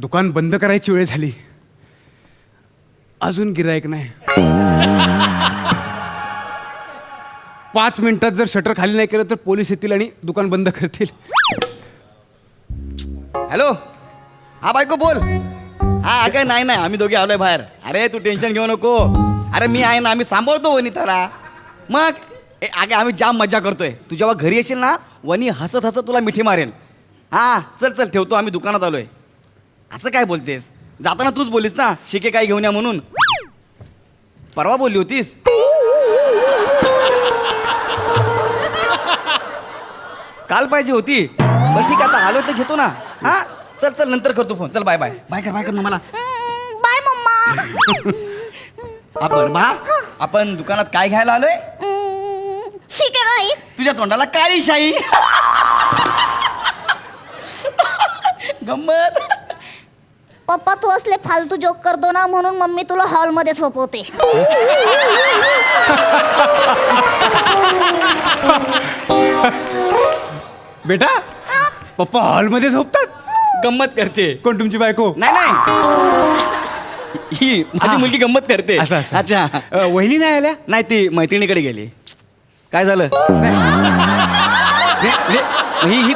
दुकान बंद करायची वेळ झाली, अजून गिरायक नाही. 5 मिनिटात जर शटर खाली नाही केलं तर पोलीस येतील आणि दुकान बंद करतील. हॅलो, हा बायको बोल. हा काय नाही नाही, आम्ही दोघे आलोय बाहेर. अरे तू टेन्शन घेऊ नको. अरे मी आहे ना, आम्ही सांभाळतो वनिताला. मग अगे आम्ही जाम मजा करतोय. तू जेव्हा घरी येशील ना, वनी हसत हसत तुला मिठी मारेल. हा चल चल ठेवतो, आम्ही दुकानात आलोय. असं काय बोलतेस? जाताना तूच बोलीस ना शिके काय घेऊन या म्हणून. परवा बोलली होतीस. काल पाहिजे होती. बरं ठीक आहे, आता आलो तर घेतो ना. हा चल चल नंतर करतो फोन. चल बाय बाय. बाय कर ना मला. बाय मम्मा. आपण बा आपण दुकानात काय घ्यायला आलोय? शिके नाही. तुझ्या तोंडाला काळी शाई. गंमत. पप्पा तू असले फालतू जोक करतो ना, म्हणून मम्मी तुला हॉलमध्ये झोपवते. बेटा, पप्पा हॉलमध्ये झोपतात? गंमत करते. कोण तुमची बायको? नाही नाही, ही माझी मुलगी गंमत करते. असं असं. अच्छा. वहिनी नाही आल्या? नाही, ती मैत्रिणीकडे गेली. काय झालं? ही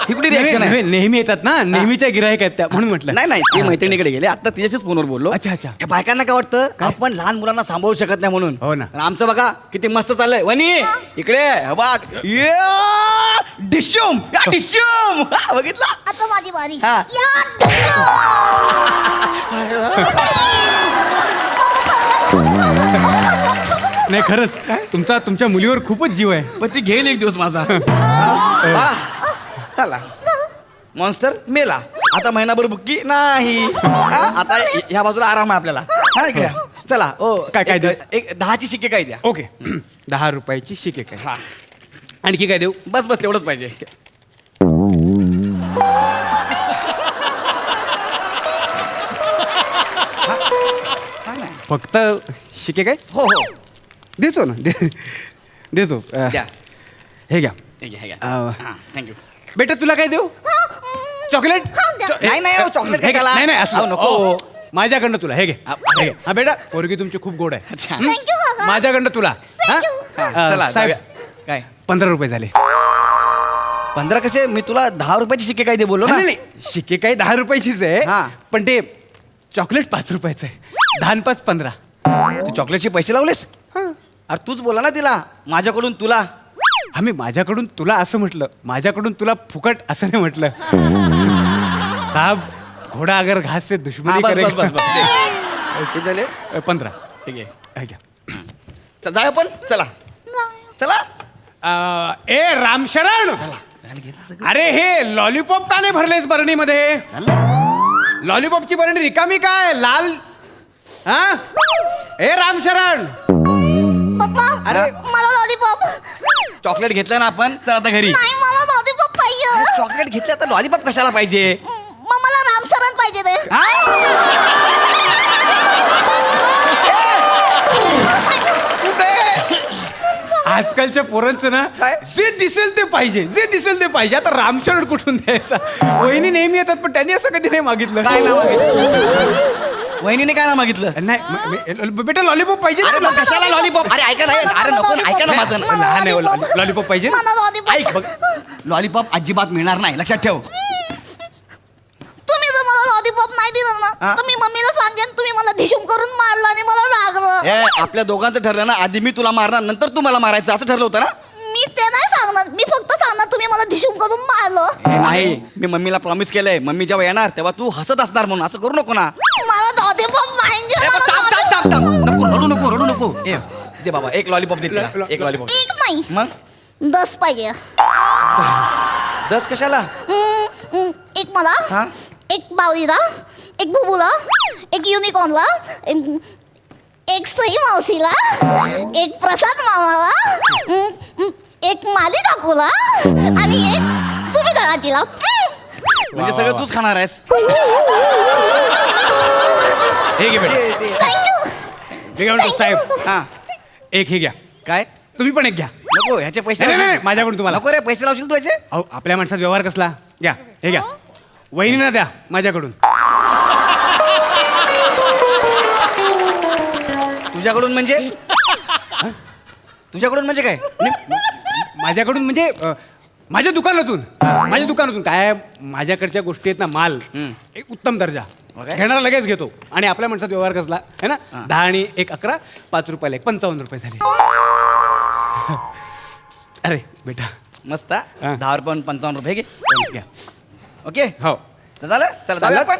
कुठली रिॲक्शन आहे? नेहमी येतात ना, नेहमीच्या गिरायक आहेत त्या, म्हणून म्हटलं. नाही नाही, ती मैत्रिणीकडे गेली. आता तिच्याशीच फोनवर बोललो. अच्छा अच्छा. या बायकांना काय वाटतं, आपण लहान मुलांना सांभाळू शकत नाही म्हणून. हो ना. आणि आमचं बघा किती मस्त चाललंय. वनी इकडे हे बघ. डिश्यूम डिश्यूम. बघितला? आता माझी बारी. हा. नाही खरंच, तुमच्या मुलीवर खूपच जीव आहे. पण ती घेईल एक दिवस माझा. चला मॉन्स्टर मेला. आता महिनाभर बुक्की नाही. आता ह्या बाजूला आराम आहे आपल्याला. हा इकडे चला. ओ काय देऊ? एक 10ची शिक्के काय द्या. ओके. 10 रुपयाची शिके काय? हा आणखी काय देऊ? बस बस तेवढंच पाहिजे. फक्त शिके काय? हो हो देतो ना, देतो. द्या. हे घ्या. हे घ्या, हे घ्या. अ, हा, थँक्यू. बेटा तुला काय देऊ? चॉकलेट? नाही नाही हो, चॉकलेट हे घ्या. कशाला? नाही नाही असं अहो, नको. ओ, माझ्याकडनं तुला हे घे. हा, हे घे. हा बेटा, पोरगी तुमची खूप गोड आहे. अच्छा. थँक्यू काका. माझ्याकडनं तुला. हा? हा, चला साहेब, जाऊया. काय 15 रुपये झाले. 15 कसे? मी तुला 10 रुपयाची शिक्के काय दे बोललो ना. नाही नाही, शिके काही 10 रुपयाचीच आहे. हा. पण ते चॉकलेट 5 रुपयाचं आहे. 10 5 15. तू चॉकलेटचे पैसे लावलेस? अरे तूच बोला ना तिला, माझ्याकडून तुला. आम्ही माझ्याकडून तुला असं म्हटलं, माझ्याकडून तुला फुकट असं नाही म्हटलं. साहब, घोडा अगर घास से हा, दुश्मनी बस बस करेगा. बस बस. किती झाले? 15. ठीक आहे. हे घ्या. तर जाऊया पण. चला चला. ए रामशरण, अरे हे लॉलीपॉप का नाही भरलेस बरणीमध्ये? लॉलीपॉपची बरणी रिकामी काय? लाल. हा ए रामशरण. पप्पा अरे. मला लॉलीपॉप. चॉकलेट घेतलं ना आपण. चल आता घरी. नाही मला लॉलीपॉप पाहिजे. चॉकलेट घेतलं तर लॉलीपॉप कशाला पाहिजे? मग मला रामशरण पाहिजे ते. आजकालच्या पोरांचं ना, काय? जे दिसेल ते पाहिजे, जे दिसेल ते पाहिजे. आता रामशरण कुठून द्यायचा? वहिनी नेहमी येतात, पण त्यांनी असं कधी नाही मागितलं. काय ना मागितलं? वहिनीने काय ना मागितलं? नाही बेटा, लॉलीपॉप पाहिजे अरे ना? मग कशाला लॉलीपॉप? अरे ऐका नाही. अरे नको ना, ऐका ना माझं. नाही, लॉलीपॉप पाहिजे. मला लॉलीपॉप. ऐक बघ, लॉलीपॉप अजिबात मिळणार नाही, लक्षात ठेव. तुम्ही जर मला लॉलीपॉप नाही दिलं ना, हा? तर मी मम्मीला सांगेन तुम्ही मला धिशूम करून मारला आणि मला लागलं. ए, आपल्या दोघांचं ठरलं ना, आधी मी तुला मारणार, नंतर तू मला मारायचं, असं ठरलं होतं ना? मी ते नाही सांगणार. मी फक्त सांगणार तुम्ही मला धिशूम करून मारलं. ए, नाही, मी मम्मीला प्रॉमिस केलंय, मम्मी जेव्हा येणार तेव्हा तू हसत असणार म्हणून. असं करू नको ना. मला लॉलीपॉप पाहिजे. ए, मला थांब, थांब, थांब, थांब. नको, रडू नको, रडू नको. ए, दे बाबा, एक लॉलीपॉप दे तिला. एक लॉलीपॉप. एक नाही मग 10 पाहिजे. 10 कशाला? एक मला, हा? एक बावलीला, एक बुबूला, एक युनिकॉर्नला, एक सई मावशीला, एक प्रसाद मामाला, एक माली काकूला आणि एक सुविधा आजीला. म्हणजे सगळं तूच खाणार आहेस? हे घे बेटा. थँक्यू. हे घ्या म्हणतो साहेब. हा एक हे घ्या. काय? तुम्ही पण एक घ्या. नको ह्याचे पैसे नाही, नाही, लावशील? माझ्याकडून तुम्हाला. नको रे, पैसे लावशील तू याचे? अहो, आपल्या माणसात व्यवहार कसला? घ्या, हे घ्या. वहिनीला द्या माझ्याकडून. तुझ्याकडून म्हणजे तुझ्याकडून म्हणजे काय माझ्याकडून म्हणजे माझ्या दुकानातून काय माझ्याकडच्या गोष्टी आहेत ना, माल एक उत्तम दर्जा Okay. घेणारा लगेच घेतो. आणि आपल्या माणसात व्यवहार कसला आहे ना, हा. 10 आणि 1 11, 5 रुपयाला 1 55 रुपये झाले. अरे बेटा मस्त हा. 10 रुपये 55 रुपये घे घ्या. ओके हो तर झालं चला जाऊया आपण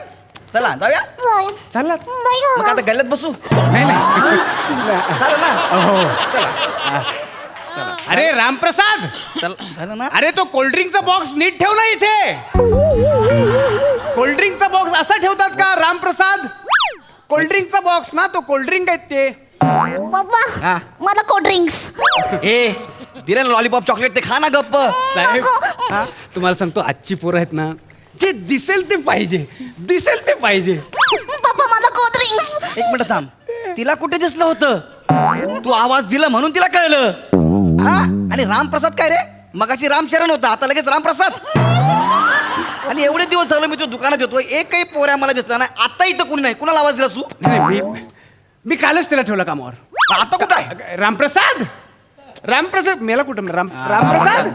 चला जाऊया जाय. चालला नाही मग गं. आता गल्ल्यात बसू नाही नाही चालेल ना हो चला अरे रामप्रसाद, चल झालं ना अरे तो कोल्ड्रिंकचा बॉक्स नीट ठेवला इथे. कोल्ड्रिंकचा बॉक्स असा ठेवतात का रामप्रसाद? कोल्ड्रिंकचा बॉक्स ना, तो कोल्ड्रिंक आहेत ते. पप्पा हा. मला कोल्ड ड्रिंक्स. ए दिले ना लॉलीपॉप चॉकलेट ते खा ना गप्प साहेब हा, तुम्हाला सांगतो आजची पोरं आहेत ना, जे दिसेल ते पाहिजे, दिसेल ते पाहिजे. पप्पा मला कोल्ड ड्रिंक्स. एक मिनिट थांब तिला कुठे दिसलं होतं तू आवाज दिला म्हणून तिला कळलं हा आणि रामप्रसाद काय रे मगाशी रामचरण होता आता लगेच रामप्रसाद आणि एवढे दिवस झालं मी तुझ्या दुकानात येतोय एकही पोऱ्या मला दिसला नाही आता इथं कुणी नाही कुणाला आवाज दिला तू नाही नाही, मी कालच त्याला ठेवला कामावर. आता कुठं आहे रामप्रसाद मेला कुठं रामप्रसाद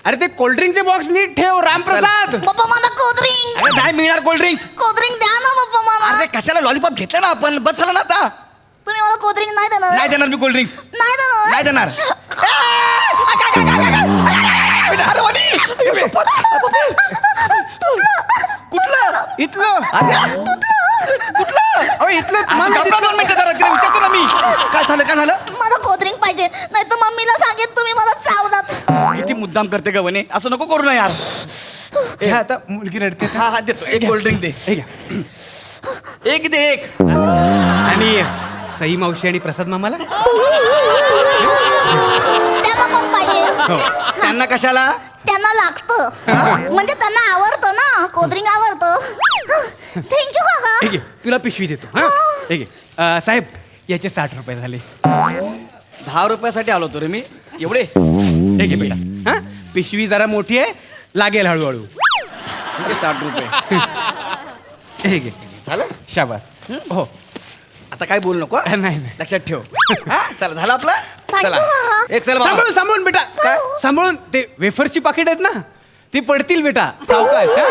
अरे ते कोल्ड्रिंकचे बॉक्स नीट ठेव रामप्रसाद. पप्पा मला कोल्ड ड्रिंक्स. अरे नाही मिळणार कोल्ड ड्रिंक्स कोल्ड ड्रिंक द्या ना पप्पा मला. अरे कशाला लॉलीपॉप घेतलं ना आपण बस झालं ना आता तुम्ही मला कोल्ड ड्रिंक नाही देणार. नाही देणार मी कोल्ड ड्रिंक्स नाही देणार. नाही देणार अरे वाणी! अयो, शपथ! कुठलं इथलं कुठलं अहो इथलं गप्पा तुम्हाला 2 मिनिटं जरा तिला विचारतो ना मी काय झालं मला कोल्ड ड्रिंक पाहिजे नाही तर मम्मीला सांगेन तुम्ही मला चावलात. किती मुद्दाम करते का वने असं नको करू ना यार हे आता मुलगी रडते तर. हा हा देतो एक कोल्ड ड्रिंक दे हे घ्या. एक दे एक आणि सई मावशी आणि प्रसाद मामाला त्यांना पण पाहिजे. हो. त्यांना कशाला त्यांना लागतं म्हणजे त्यांना आवडतं ना कोल्ड ड्रिंक आवडतं. थँक्यू काका. हे घे तुला पिशवी देतो हा हे घे साहेब याचे 60 रुपये झाले. 10 रुपयासाठी आलो होतो रे मी एवढे हे घे बेटा हा पिशवी जरा मोठी आहे लागेल हळूहळू. ठीक आहे, 60 रुपये हे घे झालं शाबास. हो आता काय बोलू नको हा? नाही नाही लक्षात ठेव हा चला झालं आपलं चला काका. एक चल बाबा सांभाळून सांभाळून बेटा काय? सांभाळून ते वेफरची पाकिट आहेत ना ती पडतील बेटा सावकाश हा?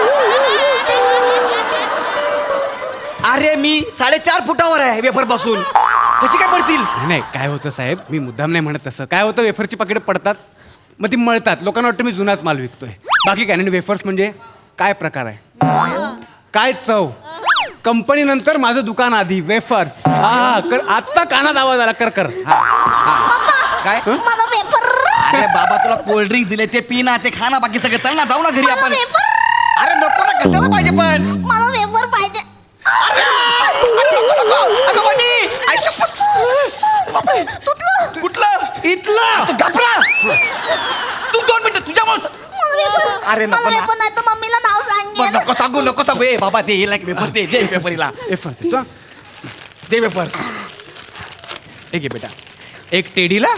अरे मी 4.5 फुटावर आहे वेफर पासून कशी काय पडतील नाही नाही काय होतं साहेब मी मुद्दाम नाही म्हणत तसं काय होतं वेफरची पाकिट पडतात मग ती मळतात लोकांना वाटतं मी जुनाच माल विकतोय बाकी काय नाही. वेफर्स म्हणजे काय प्रकार आहे काय चव कंपनी नंतर माझं दुकान आधी वेफर्स हा कर आत्ता कानात आवाज आला कर कर काय मला वेफर. अरे बाबा तुला कोल्ड ड्रिंक दिले ते पी ना ते खा ना बाकी सगळं चल ना जाऊ ना घरी मला आपण वेफर. अरे नको ना कशाला पाहिजे पण मला वेफर पाहिजे. अगं वनी, आई शपथ. कुठलं इथलं तू घाबरा तू 2 मिनिटं तुझ्यामुळे मला वेफर. अरे नको मला ना. वेफर नाही तर मम्मीला नाव सांगेन. नको सांगू ए बाबा ते येईल पेपर दे पेपरीला वेफर देतो हा. दे पेपर हे घे बेटा एक टेडीला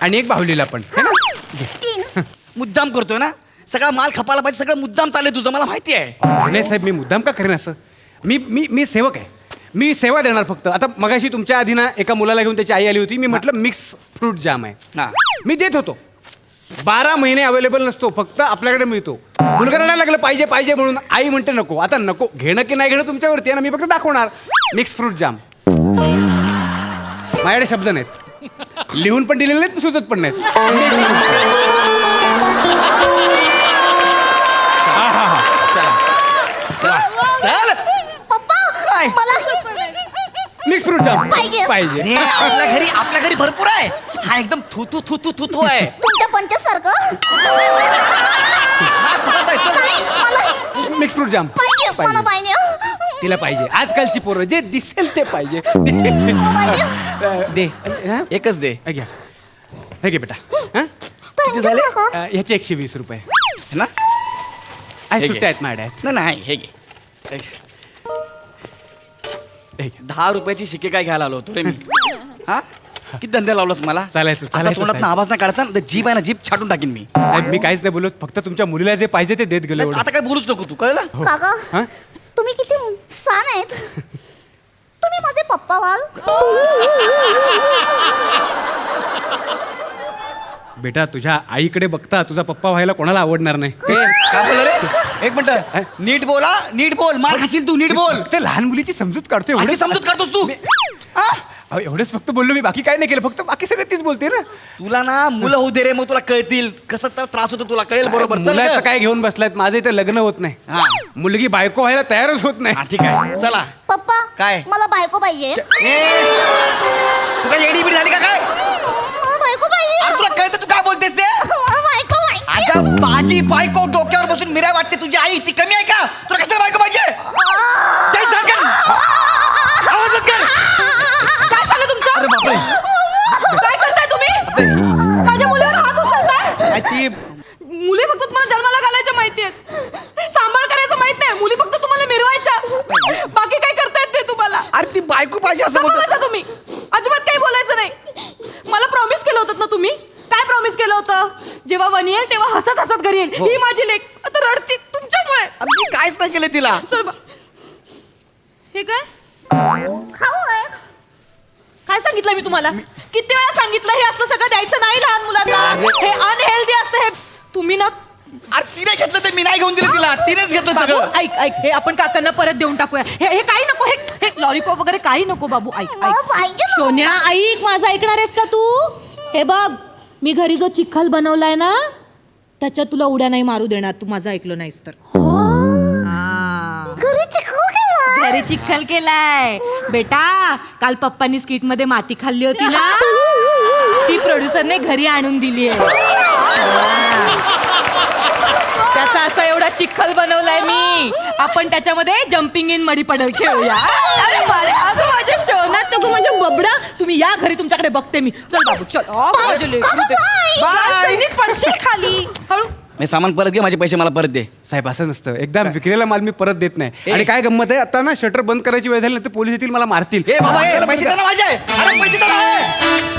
आणि एक बाहुलीला पण है ना घे. 3. मुद्दाम करतोय ना सगळा माल खपायला पाहिजे सगळं मुद्दाम चाललंय तुझं मला माहिती आहे नाही साहेब मी मुद्दाम का करेन असं मी सेवक आहे मी सेवा देणार फक्त आता मगाशी तुमच्या आधी ना एका मुलाला घेऊन त्याची आई आली होती मी म्हटलं मिक्स फ्रूट जाम आहे हा मी देत होतो 12 महिने अवेलेबल नसतो फक्त आपल्याकडे मिळतो मुलगा रडायला लागलं पाहिजे पाहिजे म्हणून आई म्हणते नको आता नको घेणं की नाही घेणं तुमच्यावरती आहे ना मी फक्त दाखवणार मिक्स फ्रूट जाम माझ्याकडे शब्द नाहीत लिहून पण दिलेले नाहीत सुचत पण नाहीत हा हा हा चल पप्पा काय? मला मिक्स फ्रूट जाम पाहिजे. पाहिजे हे आपल्या घरी भरपूर आहे हा एकदम थू आहे तुमच्या पंचासारखं हा तसाच आहे, चल. नाही मला मिक्स फ्रूट जाम पाहिजे मला पाहिजे. तिला पाहिजे आजकालची पोरं जे दिसेल ते पाहिजे मला पाहिजे. दे हा? एकच दे हे घ्या हे घे बेटा हा? Thank you, झाले? काका. ह्याचे 120 रुपये है ना आहे हे घे. सुट्ट्या आहेत माझ्या नाही हे घे हे घे. हे घे 10 रुपयाची शिके काय घ्यायला आलो होतो रे मी हा किती धंदे लावलास मला चालायचं, आता चालायचं, तोंडात साहेब. आवाज नाही काढायचा ना जीभ आहे ना जीभ छाटून टाकीन मी साहेब मी काहीच नाही बोलत फक्त तुमच्या मुलीला जे पाहिजे ते देत गेलो एवढं. आता काय बोलूच नको तू कळलं हो. काका हा? तुम्ही किती छान आहेत तुम्ही माझे पप्पा व्हाल. बेटा तुझ्या आईकडे बघता तुझा पप्पा व्हायला कोणाला आवडणार नाही. ए, काय बोल रे? एक मिनिट, नीट बोला, नीट बोल. मार खाशील तू, नीट बोल. ते लहान मुलीची समजूत काढतोय अशी समजूत काढतोस तू? हा? अहो, एवढंच फक्त बोललो मी, बाकी काय नाही केलं, फक्त बाकी सगळं तीच बोलते ना. तुला ना मुलं होऊ दे रे, मग तुला कळतील कसं तर त्रास होतो, तुला कळेल बरोबर. चल मुलाचं ग. काय घेऊन बसलायत, माझं इथे लग्न होत नाही. हा. मुलगी बायको व्हायला तयारच होत नाही. हा, ठीक आहे, चला. पप्पा काय? मला बायको पाहिजे. ए, तू काय एडी बिडी झाली का काय? मला बायको पाहिजे. अरे तुला कळतं तू काय बोलतेस ते? मला बायको पाहिजे. अगं माझी बायको डोक्यावर बसून मिराय वाटते, तुझी आई ती कमी आहे का? तुला कसं बायको पाहिजे? जय सरकार! आवाज बंद कर. काय झालं तुमचं? अरे बापरे. काय करताय तुम्ही? माझ्या मुलीवर हात उचलताय. काय ती मुली फक्त तुम्हाला जन्माला घालायच्या माहितीयेत, सांभाळ करायचं माहित नाही. मुली फक्त तुम्हाला मिरवायच्या, बाकी काय करतायत ते तुम्हाला. अरे ती बायको पाहिजे असं गप्प बोलतो. बसा तुम्ही, अजिबात काही बोलायचं नाही. मला प्रॉमिस केलं होतं ना तुम्ही. काय प्रॉमिस केलं होतं? जेव्हा वन येईल तेव्हा हसत हसत घरी येईल. ही माझी लेक आता रडती तुमच्यामुळे. मी काहीच नाही केलं तिला. चल बा. हे काय खाऊ आहे. काय सांगितलं मी तुम्हाला? किती वेळा सांगितलं हे असलं सगळं द्यायचं नाही लहान मुलांना. हे अनहेल्दी असतं. हे तुम्ही ना अरे तिने घेतलं तर मी नाही घेऊन दिलं तिला, तिनेच घेतलं बाबू, सगळं. ऐक ऐक, हे आपण काकांना परत देऊन टाकूया. हे हे काही नको, हे लॉलीपॉप वगैरे काही नको बाबू. ऐक मला ऐक पाहिजे ना. सोन्या, ऐक माझं ऐकणार आहेस का तू? हे बघ, मी घरी जो चिखल बनवलाय ना त्याच्यात तुला उड्या नाही मारू देणार, तू माझं ऐकलं नाहीस तर. हा. घरी चिकू केला. घरी चिखल केलाय बेटा. काल पप्पांनी स्किट मध्ये माती खाल्ली होती ना, ती प्रोड्युसरने घरी आणून दिली आहे. त्याचा असा एवढा चिखल बनवलाय मी. आपण त्याच्यामध्ये जम्पिंग इन मडी पडल खेळूया. अरे अगं माझ्या शोनात नको म्हणजे बबडा. तुम्ही या घरी, तुमच्याकडे बघते मी. चल बाबू चल. माझे लेकरू ते. बाय. नीट पडशील खाली. हळू. मी सामान परत घे, माझे पैसे मला परत दे. साहेब असं नसतं, एकदा विकलेला माल मी परत देत नाही. आणि काय गंमत आहे, आता ना शटर बंद करायची वेळ झाली ना, तर पोलीस येतील मला मारतील. ए बाबा, ए पैसे दे ना माझे. अरे पैसे दे ना.